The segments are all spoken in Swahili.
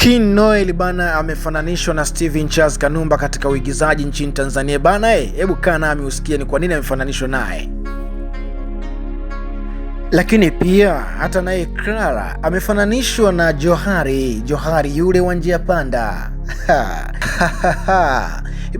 King Noel bana amefananishwa na Steven Charles Kanumba katika uigizaji nchini Tanzania bana. Hebu kaa nami usikie ni kwa nini amefananishwa naye. Lakini pia hata naye Clara amefananishwa na Johari yule wa njia panda.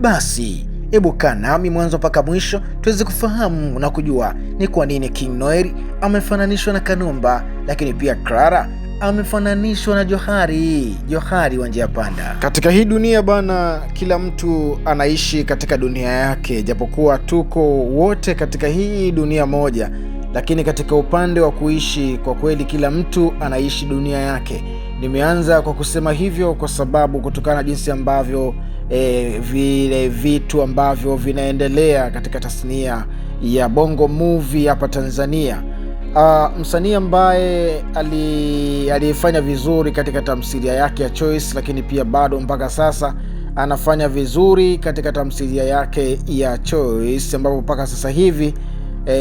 Basi hebu kaa nami mwanzo mpaka mwisho tuweze kufahamu na kujua ni kwa nini King Noel amefananishwa na Kanumba, lakini pia Clara amefananishwa na Johari wa njia panda. Katika hii dunia bana, kila mtu anaishi katika dunia yake, japokuwa tuko wote katika hii dunia moja, lakini katika upande wa kuishi, kwa kweli kila mtu anaishi dunia yake. Nimeanza kwa kusema hivyo kwa sababu kutokana na jinsi ambavyo vile vitu ambavyo vinaendelea katika tasnia ya Bongo Movie hapa Tanzania. Msanii ambaye alifanya vizuri katika tamthilia yake ya Choice, lakini pia bado mpaka sasa anafanya vizuri katika tamthilia yake ya Choice, ambapo mpaka sasa hivi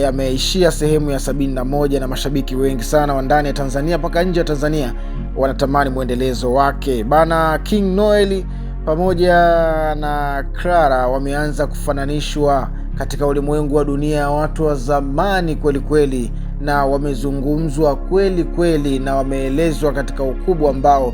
ameishia sehemu ya 71 na mashabiki wengi sana wa ndani ya Tanzania mpaka nje ya Tanzania wanatamani mwendelezo wake bana. King Noel pamoja na Clara wameanza kufananishwa katika ulimwengu wa dunia ya watu wa zamani kweli kweli, na wamezungumzwa kweli kweli na wameelezwa katika ukubwa ambao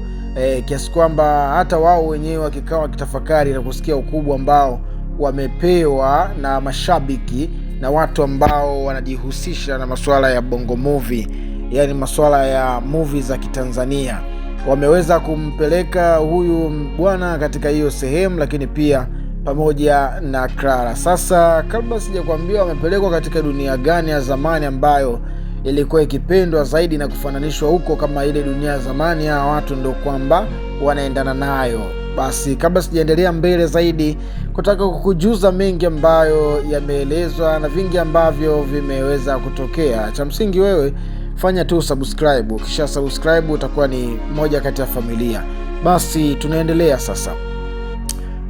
kiasi kwamba hata wao wenyewe wakikaa wakitafakari na kusikia ukubwa ambao wamepewa na mashabiki na watu ambao wanajihusisha na masuala ya Bongo Movie, yani masuala ya movie za Kitanzania, wameweza kumpeleka huyu bwana katika hiyo sehemu, lakini pia pamoja na Clara. Sasa kabla sijakwambia wamepelekwa katika dunia gani ya zamani ambayo ilikuwa ikipendwa zaidi na kufananishwa huko kama ile dunia ya zamani, hawa watu ndio kwamba wanaendana nayo. Basi kabla sijaendelea mbele zaidi, kutaka kukujuza mengi ambayo yameelezwa na vingi ambavyo vimeweza kutokea, cha msingi wewe fanya tu subscribe. Ukisha subscribe utakuwa ni moja kati ya familia. Basi tunaendelea sasa.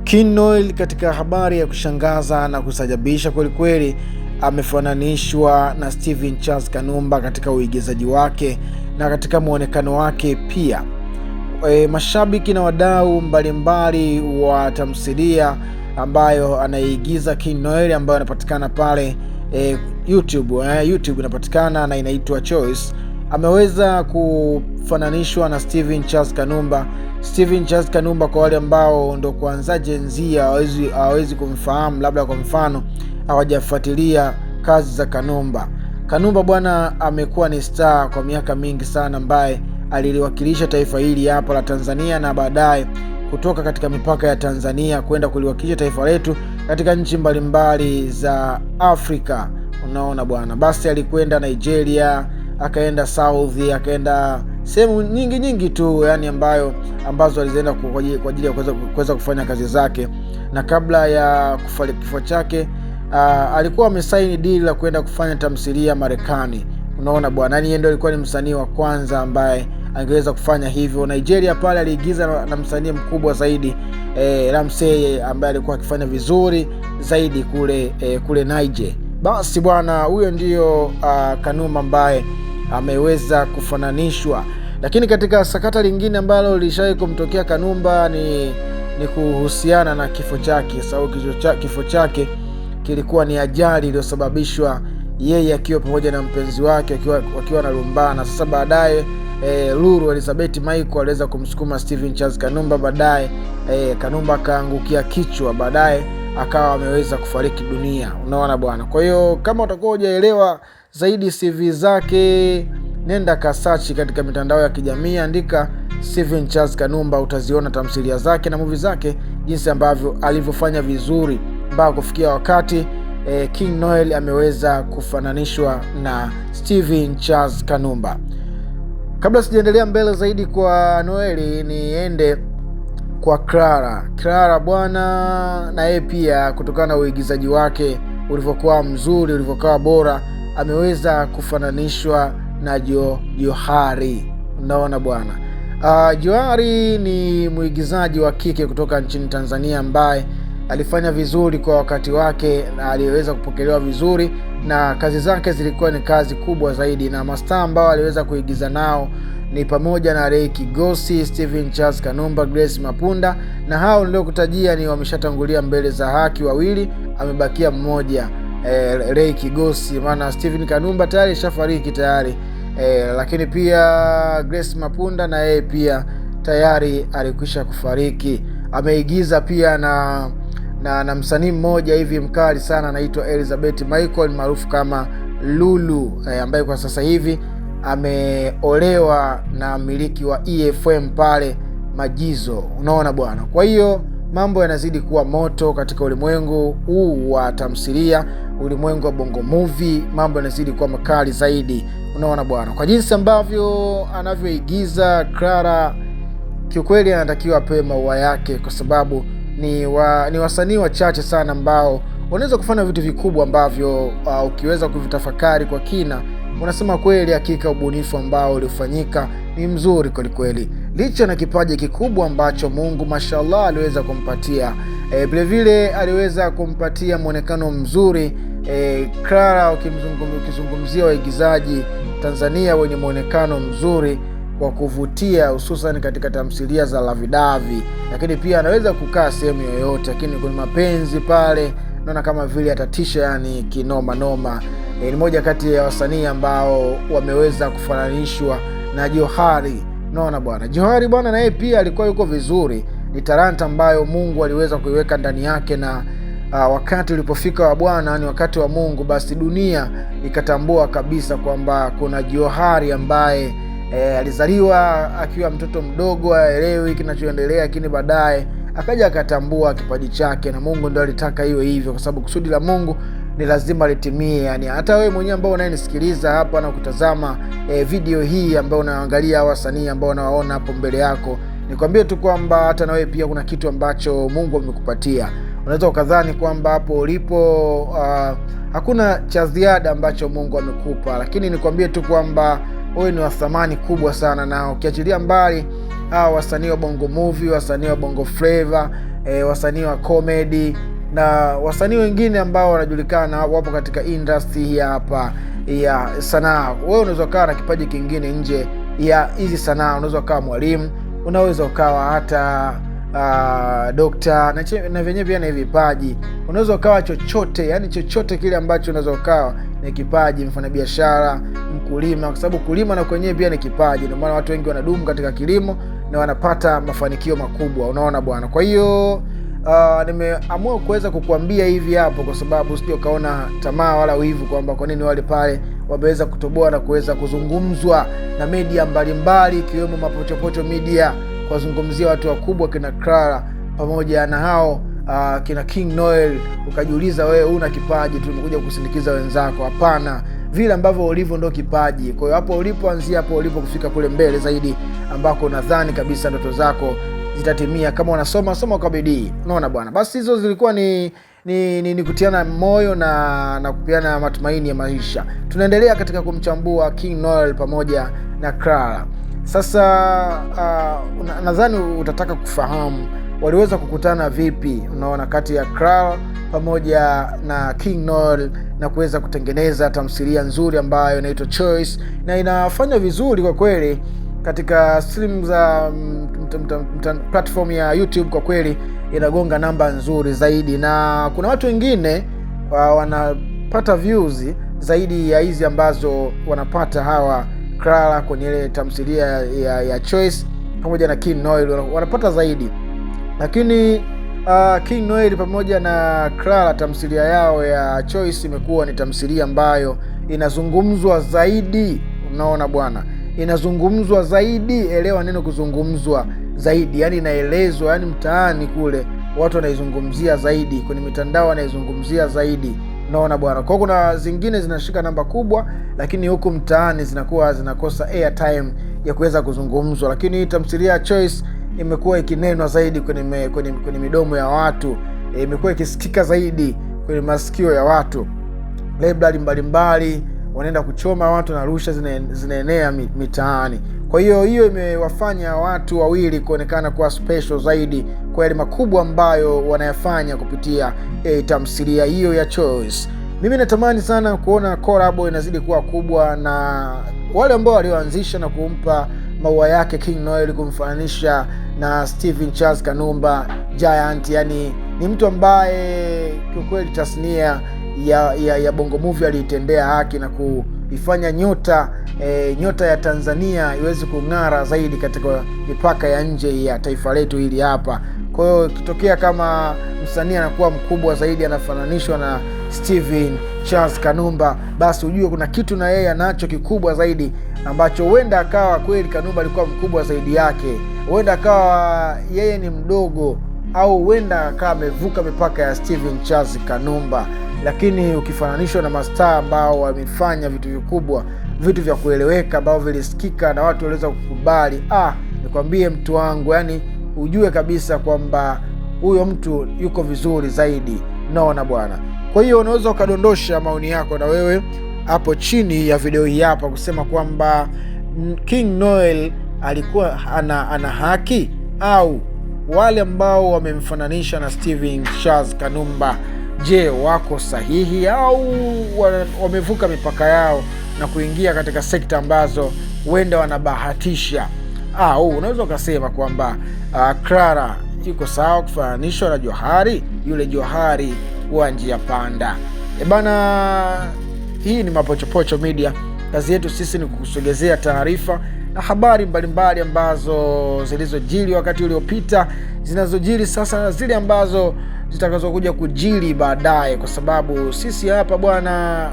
King Noel katika habari ya kushangaza na kusajabisha kweli kweli amefananishwa na Steven Charles Kanumba katika uigizaji wake na katika muonekano wake pia. Mashabiki na wadau mbalimbali wa tamthilia ambayo anaigiza King Noel, ambayo anapatikana pale YouTube inapatikana na inaitwa Choice, ameweza kufananishwa na Steven Charles Kanumba. Steven Charles Kanumba, kwa wale ambao ndo kuanza Gen Z hawezi kumfahamu, labda kwa mfano hawajafuatilia kazi za Kanumba bwana amekuwa ni star kwa miaka mingi sana, ambaye aliliwakilisha taifa hili hapa la Tanzania na baadaye kutoka katika mipaka ya Tanzania kwenda kuliwakilisha taifa letu katika nchi mbalimbali za Afrika. Unaona bwana, basi alikwenda Nigeria, akaenda South, akaenda sehemu nyingi tu, yani ambazo alizienda kwa ajili ya kuweza kufanya kazi zake. Na kabla ya kufariki kifo chake alikuwa amesaini deal la kwenda kufanya tamthilia Marekani. Unaona bwana, yeye ndio alikuwa ni msanii wa kwanza ambaye angeweza kufanya hivyo. Nigeria pale aliigiza na msanii mkubwa zaidi Ramsey, ambaye alikuwa akifanya vizuri zaidi kule Niger. Basi bwana, huyo ndio Kanumba ambaye ameweza kufananishwa. Lakini katika sakata lingine ambalo lishawahi kumtokea Kanumba ni kuhusiana na kifo chake. Sababu kifo chake kilikuwa ni ajali iliyosababishwa yeye akiwa pamoja na mpenzi wake wakiwa wanalumbana. Sasa baadaye Lulu Elizabeth Michael aliweza kumsukuma Steven Charles Kanumba, baadaye Kanumba akaangukia kichwa, baadaye akawa ameweza kufariki dunia. Unaona bwana. Kwa hiyo kama utakuwa hujaelewa zaidi CV zake, nenda kasachi katika mitandao ya kijamii, andika Steven Charles Kanumba, utaziona tamthilia zake na movie zake jinsi ambavyo alivyofanya vizuri mpaka kufikia wakati King Noel ameweza kufananishwa na Steven Charles Kanumba. Kabla sijaendelea mbele zaidi kwa Noel, niende kwa Clara bwana, na yeye pia kutokana na uigizaji wake ulivyokuwa mzuri, ulivyokuwa bora, ameweza kufananishwa na Johari. Unaona bwana, Johari ni muigizaji wa kike kutoka nchini Tanzania ambaye alifanya vizuri kwa wakati wake na aliweza kupokelewa vizuri, na kazi zake zilikuwa ni kazi kubwa zaidi, na mastaa ambao aliweza kuigiza nao ni pamoja na Ray Kigosi, Steven Charles Kanumba, Grace Mapunda, na hao ndio kutajia ni wameshatangulia mbele za haki wawili, amebakia mmoja, Ray Kigosi, maana Steven Kanumba tayari shafariki tayari, lakini pia Grace Mapunda na yeye pia tayari alikwisha kufariki. Ameigiza pia na msanii mmoja hivi mkali sana anaitwa Elizabeth Michael maarufu kama Lulu, ambaye kwa sasa hivi ameolewa na mmiliki wa EFM pale Majizo. Unaona bwana. Kwa hiyo mambo yanazidi kuwa moto katika ulimwengu huu wa tamthilia, ulimwengu wa Bongo Movie, mambo yanazidi kuwa makali zaidi. Unaona bwana. Kwa jinsi ambavyo anavyoigiza Clara, kiukweli anatakiwa apewe maua yake, kwa sababu ni wasanii wachache sana ambao wanaweza kufanya vitu vikubwa ambavyo ukiweza kuvitafakari kwa kina unasema kweli hakika ubunifu ambao ulifanyika ni mzuri kweli kweli, licha na kipaji kikubwa ambacho Mungu mashallah aliweza kumpatia. Vile vile aliweza kumpatia muonekano mzuri. Clara, ukizungumzia waigizaji Tanzania wenye muonekano mzuri kwa kuvutia, hususan katika tamthilia za Lavidavi, lakini pia anaweza kukaa sehemu yoyote, lakini kuna mapenzi pale naona kama vile atatisha, yani kinoma noma. Ni moja kati ya wasanii ambao wameweza kufananishwa na Johari. Naona bwana, Johari bwana naye pia alikuwa yuko vizuri, ni talanta ambayo Mungu aliweza kuiweka ndani yake, na wakati ulipofika wa Bwana, ni wakati wa Mungu, basi dunia ikatambua kabisa kwamba kuna Johari ambaye alizaliwa akiwa mtoto mdogo, haelewi kinachoendelea, lakini baadaye akaja akatambua kipaji chake, na Mungu ndio alitaka iwe hivyo, kwa sababu kusudi la Mungu ni lazima litimie. Yani hata wewe mwenyewe ambao unayenisikiliza hapa na kutazama video hii, ambao unaangalia wasanii ambao unawaona hapo mbele yako, nikwambie tu kwamba hata na wewe pia kuna kitu ambacho Mungu amekupatia. Unaweza ukadhani kwamba hapo ulipo hakuna cha ziada ambacho Mungu amekupa, lakini nikwambie tu kwamba wewe ni wa thamani kubwa sana, na ukiachilia mbali wasanii wa Bongo Movie, wasanii wa Bongo Flavor, wasanii wa comedy na wasanii wengine ambao wanajulikana wapo katika industry hapa ya sanaa, wewe unaweza kuwa na kipaji kingine nje ya hizi sanaa. Unaweza kuwa mwalimu, unaweza ukawa hata dokta, na venyewe pia na vipaji. Unaweza ukawa chochote, yani chochote kile ambacho unaweza ukawa ni kipaji, mfanyabiashara, mkulima, kwa sababu kulima na kwenyewe pia ni kipaji. Ndio maana watu wengi wanadumu katika kilimo na wanapata mafanikio makubwa. Unaona bwana. Kwa hiyo nimeamua kuweza kukuambia hivi hapo, kwa sababu usije kaona tamaa wala wivu kwamba kwa nini wale pale wameweza kutoboa na kuweza kuzungumzwa na media mbalimbali, ikiwemo Mapochopocho Media, kwa zungumzia watu wakubwa kina Clara pamoja na hao kina King Noel, ukajiuliza wewe una kipaji tu umekuja kusindikiza wenzako. Hapana, vile ambavyo ulivyo ndio kipaji. Kwa hiyo hapo ulipoanzia, hapo ulipo kufika kule mbele zaidi, ambako nadhani kabisa ndoto zako zitatimia kama unasoma kwa bidii. Unaona bwana. Basi hizo zilikuwa ni kutiana moyo na kupiana matumaini ya maisha. Tunaendelea katika kumchambua King Noel pamoja na Clara. Sasa nadhani utataka kufahamu waliweza kukutana vipi, unaona, kati ya Clara pamoja na King Noel, na kuweza kutengeneza tamthilia nzuri ambayo inaitwa Choice, na inafanya vizuri kwa kweli katika stream za platform ya YouTube. Kwa kweli inagonga namba nzuri zaidi, na kuna watu wengine wanapata views zaidi ya hizi ambazo wanapata hawa Clara kwenye ile tamthilia ya Choice pamoja na King Noel, wanapata zaidi. Lakini King Noel pamoja na Clara, tamthilia yao ya Choice imekuwa ni tamthilia ambayo inazungumzwa zaidi. Unaona bwana, inazungumzwa zaidi. Elewa neno kuzungumzwa zaidi, yani inaelezwa, yani mtaani kule watu wanaizungumzia zaidi, kwenye mitandao wanaizungumzia zaidi. Unaona bwana. Kwa kuna zingine zinashika namba kubwa, lakini huku mtaani zinakuwa zinakosa airtime ya kuweza kuzungumzwa. Lakini hii tamthilia ya Choice imekuwa ikinenwa zaidi kwenye midomo ya watu, imekuwa ikisikika zaidi kwenye masikio ya watu. Library mbalimbali wanaenda kuchoma watu na rusha zinaenea mitaani. Kwa hiyo imewafanya watu wawili kuonekana kuwa special zaidi kwa yale makubwa ambayo wanayafanya kupitia tamthilia hiyo ya Choice. Mimi natamani sana kuona collab inazidi kuwa kubwa, na wale ambao walioanzisha na kumpa maua yake King Noel kumfananisha na Stephen Charles Kanumba Giant, yani ni mtu ambaye kwa kweli tasnia ya Bongo Movie aliitendea haki na kuifanya nyota ya Tanzania iweze kung'ara zaidi katika mipaka ya nje ya taifa letu hili hapa. Kwa hiyo ikitokea kama msanii anakuwa mkubwa zaidi anafananishwa na Stephen Charles Kanumba, basi ujue kuna kitu na yeye anacho kikubwa zaidi ambacho huenda akawa kweli Kanumba alikuwa mkubwa zaidi yake, huenda akawa yeye ni mdogo, au huenda akawa amevuka mipaka ya Stephen Charles Kanumba. Lakini ukifananishwa na mastaa ambao wamefanya vitu vikubwa, vitu vya kueleweka, ambao vilisikika na watu waliweza kukubali, nikwambie mtu wangu, yani ujue kabisa kwamba huyo mtu yuko vizuri zaidi. Naona bwana. Kwa hiyo unaweza ukadondosha maoni yako na wewe hapo chini ya video hii hapa kusema kwamba King Noel alikuwa ana haki, au wale ambao wamemfananisha na Stephen Charles Kanumba, je, wako sahihi au wamevuka mipaka yao na kuingia katika sekta ambazo huenda wanabahatisha? Unaweza ukasema kwamba Clara iko sawa kufananishwa na Johari, yule Johari wa njia panda. Bana, hii ni Mapochopocho Media. Kazi yetu sisi ni kukusogezea taarifa na habari mbalimbali ambazo zilizojiri wakati uliopita, zinazojiri sasa, na zile ambazo zitakazokuja kujiri baadaye, kwa sababu sisi hapa bwana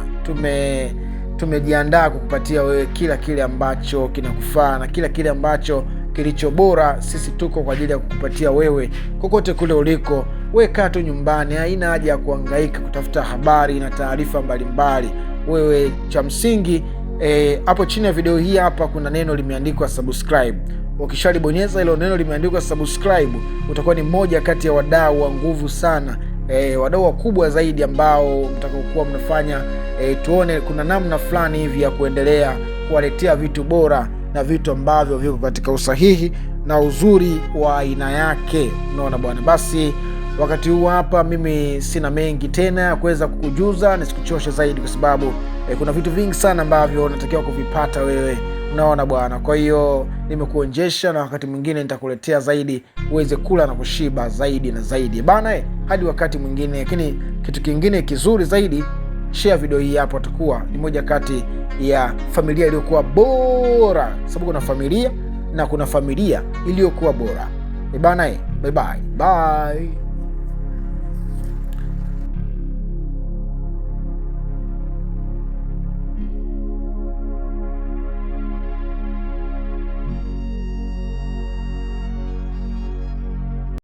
tumejiandaa kukupatia wewe kila kile ambacho kinakufaa na kila kile ambacho kilicho bora. Sisi tuko kwa ajili ya kukupatia wewe kokote kule uliko. Wewe kaa tu nyumbani, haina haja ya kuhangaika kutafuta habari na taarifa mbalimbali. Wewe cha msingi hapo chini ya video hii hapa kuna neno limeandikwa subscribe. Ukishalibonyeza hilo neno limeandikwa subscribe, utakuwa ni mmoja kati ya wadau wa nguvu sana, wadau wakubwa zaidi ambao mtakaokuwa mnafanya tuone kuna namna fulani hivi ya kuendelea kuwaletea vitu bora na vitu ambavyo viko katika usahihi na uzuri wa aina yake. Unaona bwana. Basi wakati huu hapa mimi sina mengi tena kuweza kukujuza, nisikuchoshe zaidi kwa sababu kuna vitu vingi sana ambavyo unatakiwa kuvipata wewe. Unaona bwana. Kwa hiyo nimekuonjesha, na wakati mwingine nitakuletea zaidi uweze kula na kushiba zaidi na zaidi. Bana, hadi wakati mwingine. Lakini kitu kingine kizuri zaidi, share video hii hapo, atakuwa ni moja kati ya familia iliyokuwa bora, sababu kuna familia na kuna familia iliyokuwa bora. Bana, bye bye.